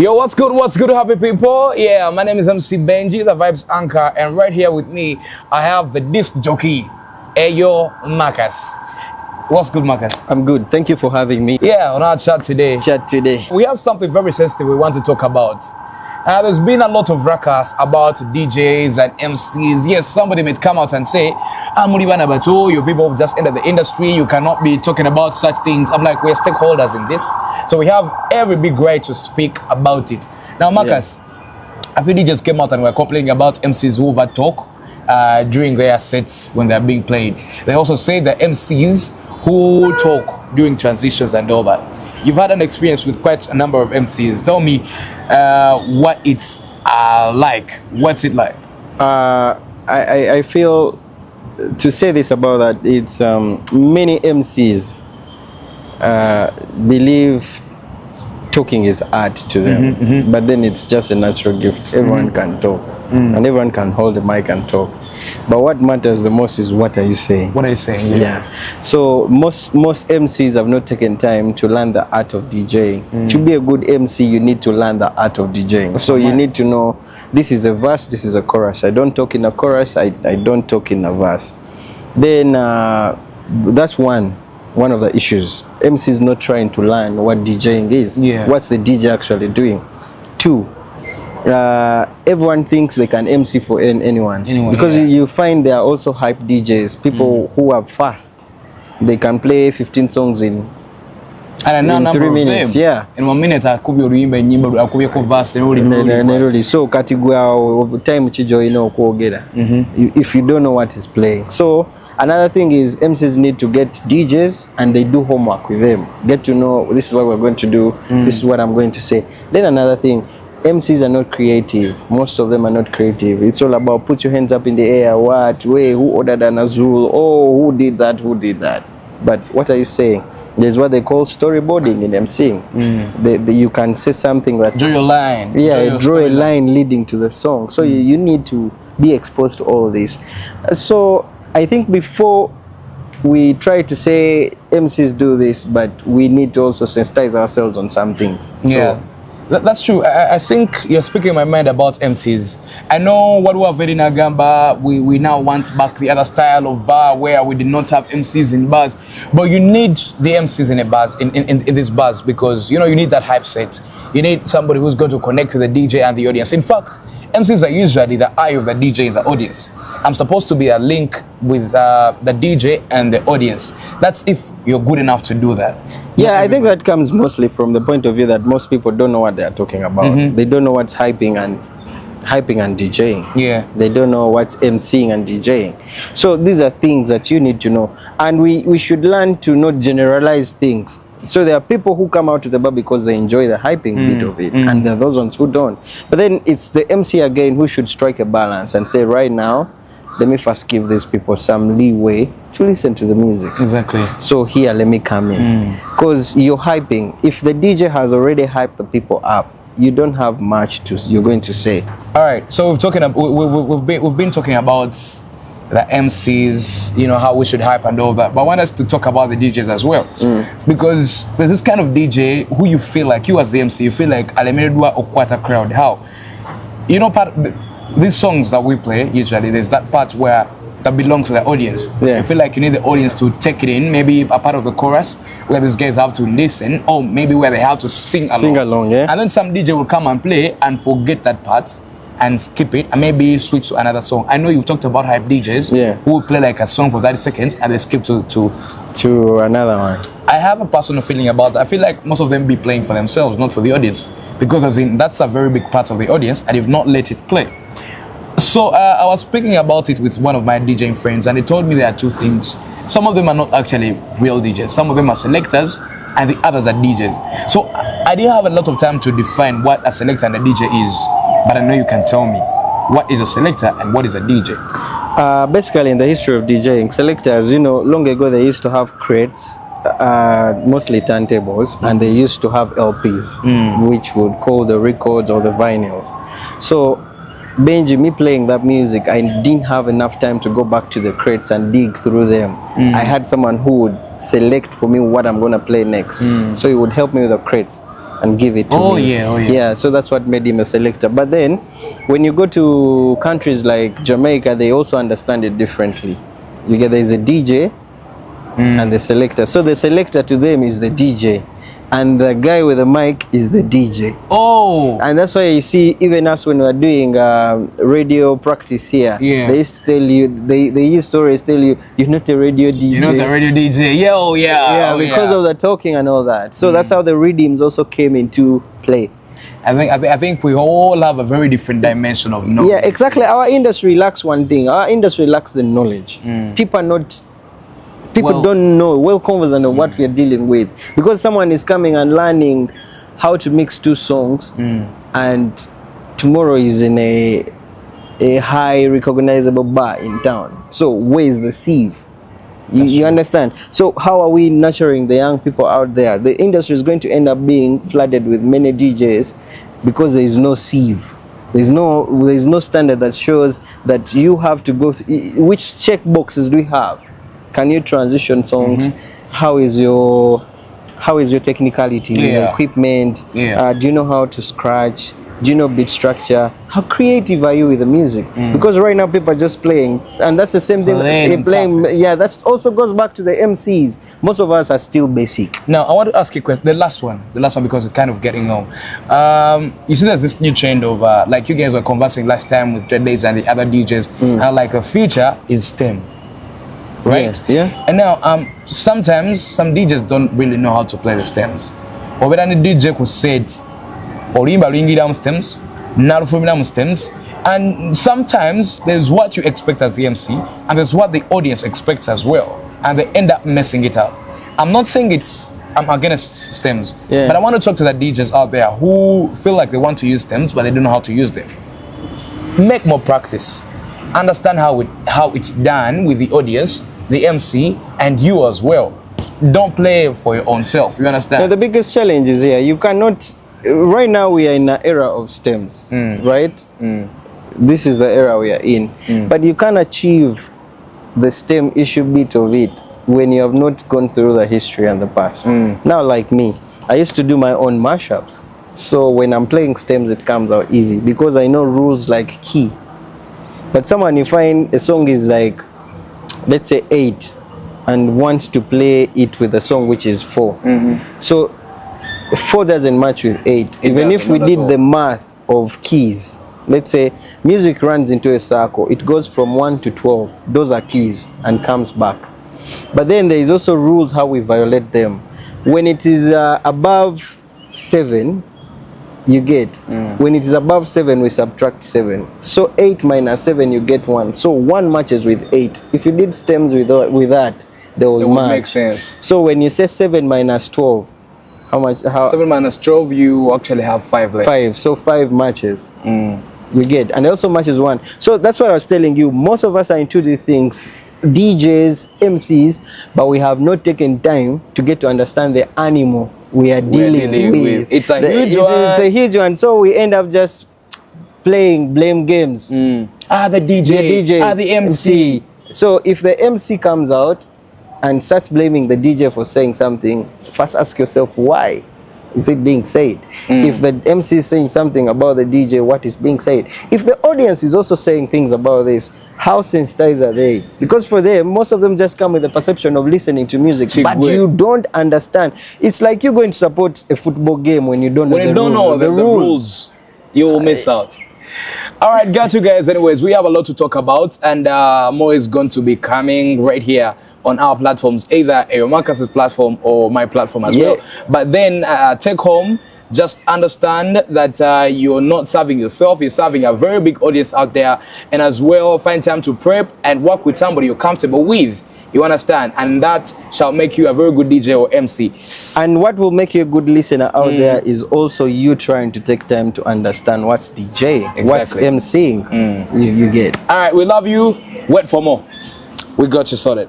Yo, what's good, happy people? Yeah, my name is MC Benji, the Vibes Anchor, and right here with me, I have the disc jockey, Nnyo Marcus. What's good, Marcus? I'm good. Thank you for having me. Yeah, on our chat today. We have something very sensitive we want to talk about. There's been a lot of ruckus about DJs and MCs. Yes, somebody may come out and say, you people have just entered the industry, you cannot be talking about such things. I'm like, we're stakeholders in this. So we have every big right to speak about it. Now, Marcus, a few DJs came out and were complaining about MCs who over talk during their sets when they're being played. They also say that MCs who talk during transitions and all that. You've had an experience with quite a number of MCs. Tell me what it's like. What's it like? I feel to say this about that, it's many MCs believe talking is art to them, but then it's just a natural gift. Everyone can talk, and everyone can hold the mic and talk. But what matters the most is what are you saying? What are you saying? Yeah. So most MCs have not taken time to learn the art of DJing. To be a good MC, you need to learn the art of DJing. So you need to know this is a verse, this is a chorus. I don't talk in a chorus. I don't talk in a verse. Then that's one of the issues. MC is not trying to learn what DJing is. What's the DJ actually doing? Two, everyone thinks they can MC for anyone because you find there are also hype DJs, people who are fast. They can play 15 songs in 3 minutes. Yeah, in 1 minute I could be nyimbo akubi ko verse so category time chijo Mwogera if you don't know what is playing. So another thing is MCs need to get DJs and they do homework with them, get to know this is what we're going to do, this is what I'm going to say. Then another thing, MCs are not creative. Most of them are not creative. It's all about put your hands up in the air. What? Wait, who ordered an azul? Oh, who did that? Who did that? But what are you saying? There's what they call storyboarding in MCing. You can say something that draw your line. Yeah, draw a line leading to the song. So you need to be exposed to all this. So I think before we try to say MCs do this, but we need to also sensitize ourselves on some things. Yeah. That's true. I think you're speaking my mind about MCs. I know what we have in Uganda, we now want back the other style of bar where we did not have MCs in bars. But you need the MCs in a bars, in these bars, because you need that hype set. You need somebody who's going to connect with the DJ and the audience. In fact, MCs are usually the eye of the DJ in the audience. I'm supposed to be a link with the DJ and the audience. That's if you're good enough to do that. Yeah, I think that comes mostly from the point of view that most people don't know what they are talking about. They don't know what's hyping and DJing. Yeah. They don't know what's MCing and DJing. So these are things that you need to know. And we should learn to not generalize things. So there are people who come out to the bar because they enjoy the hyping bit of it, and there are those ones who don't. But then it's the MC again who should strike a balance and say, right now, let me first give these people some leeway to listen to the music. Exactly. So here, let me come in. Because you're hyping. If the DJ has already hyped the people up, you don't have much you're going to say. All right. So we've been talking about the MCs, how we should hype and all that. But I want us to talk about the DJs as well. Because there's this kind of DJ who you feel like, you as the MC, you feel like Alemedua or quite a crowd. How? These songs that we play, usually, there's that part where that belongs to the audience. You feel like you need the audience to take it in, maybe a part of the chorus where these guys have to listen, or maybe where they have to sing along. And then some DJ will come and play and forget that part and skip it and maybe switch to another song. I know you've talked about hype DJs who will play like a song for 30 seconds and they skip to another one. I have a personal feeling about that. I feel like most of them be playing for themselves, not for the audience, because that's a very big part of the audience and they've not let it play. So I was speaking about it with one of my DJing friends and he told me there are two things. Some of them are not actually real DJs. Some of them are selectors and the others are DJs. So I didn't have a lot of time to define what a selector and a DJ is. But I know you can tell me what is a selector and what is a DJ. Basically, in the history of DJing, selectors, long ago they used to have crates, mostly turntables, and they used to have LPs, which would call the records or the vinyls. So Benji, me playing that music, I didn't have enough time to go back to the crates and dig through them. I had someone who would select for me what I'm going to play next. So he would help me with the crates. and give it to me. Yeah, so that's what made him a selector. But then when you go to countries like Jamaica, they also understand it differently. You get, there's a DJ and the selector. So the selector to them is the DJ, and the guy with the mic is the DJ. Oh, and that's why you see, even us when we're doing radio practice here, they used to tell you, they used to always tell you, you're not a radio DJ. You're not a radio DJ. Because of the talking and all that. So that's how the rhythms also came into play. I think we all have a very different dimension of knowledge. Yeah, exactly. Our industry lacks one thing. Our industry lacks the knowledge. People don't know, well conversant of what we are dealing with, because someone is coming and learning how to mix two songs, and tomorrow is in a high recognizable bar in town. So where is the sieve? You understand? So how are we nurturing the young people out there? The industry is going to end up being flooded with many DJs because there is no sieve. There's no standard that shows that you have to go through. Which check boxes do we have? Can you transition songs? How is your technicality, your equipment? Do you know how to scratch? Do you know beat structure? How creative are you with the music? Because right now people are just playing, and that's the same thing. Playing, yeah, that also goes back to the MCs. Most of us are still basic. Now I want to ask you a question. The last one, because it's kind of getting on. You see, there's this new trend of like you guys were conversing last time with Deejays and the other DJs, how like a feature is STEM. Right? Yeah. And now sometimes some DJs don't really know how to play the stems. Or when any DJ could say it, olimba luingira stems, nalufumira stems, and sometimes there's what you expect as the MC and there's what the audience expects as well, and they end up messing it up. I'm not saying I'm against stems, but I want to talk to the DJs out there who feel like they want to use stems but they don't know how to use them. Make more practice. Understand how it's done with the audience, the MC, and you as well. Don't play for your own self. You understand? Now, the biggest challenge is here. You cannot. Right now we are in an era of stems, right? This is the era we are in. But you can't achieve the STEM issue bit of it when you have not gone through the history and the past. Now, like me, I used to do my own mashups. So when I'm playing stems, it comes out easy because I know rules like key. But someone, you find a song is like, let's say 8, and wants to play it with a song which is 4. So 4 doesn't match with 8. Even if we did the math of keys, let's say music runs into a circle, it goes from 1 to 12. Those are keys and comes back. But then there is also rules how we violate them. When it is above 7, you get, when it is above 7, we subtract 7. So 8 minus 7, you get 1. So 1 matches with 8. If you did stems with that, they will match. Make sense. So when you say 7 minus 12, how much? 7 minus 12, you actually have 5 left. 5. So 5 matches. You get, and it also matches 1. So that's what I was telling you. Most of us are into these things, DJs, MCs, but we have not taken time to get to understand the animal we are dealing with. It's a huge one. It's a huge one. So we end up just playing blame games. The DJ, the MC. So if the MC comes out and starts blaming the DJ for saying something, first ask yourself, why is it being said? If the MC is saying something about the DJ, what is being said? If the audience is also saying things about this, how sensitized are they? Because for them, most of them just come with the perception of listening to music, but you don't understand. It's like you're going to support a football game when you don't know the rules. You will miss out. All right, got you guys. Anyways, we have a lot to talk about, and more is going to be coming right here on our platforms, either Marcus's platform or my platform as well. But then take home, just understand that you're not serving yourself, you're serving a very big audience out there, and as well find time to prep and work with somebody you're comfortable with. You understand? And that shall make you a very good DJ or MC. And what will make you a good listener out there is also you trying to take time to understand what's DJ, what's MCing. You get. All right, we love you. Wait for more. We got you sorted.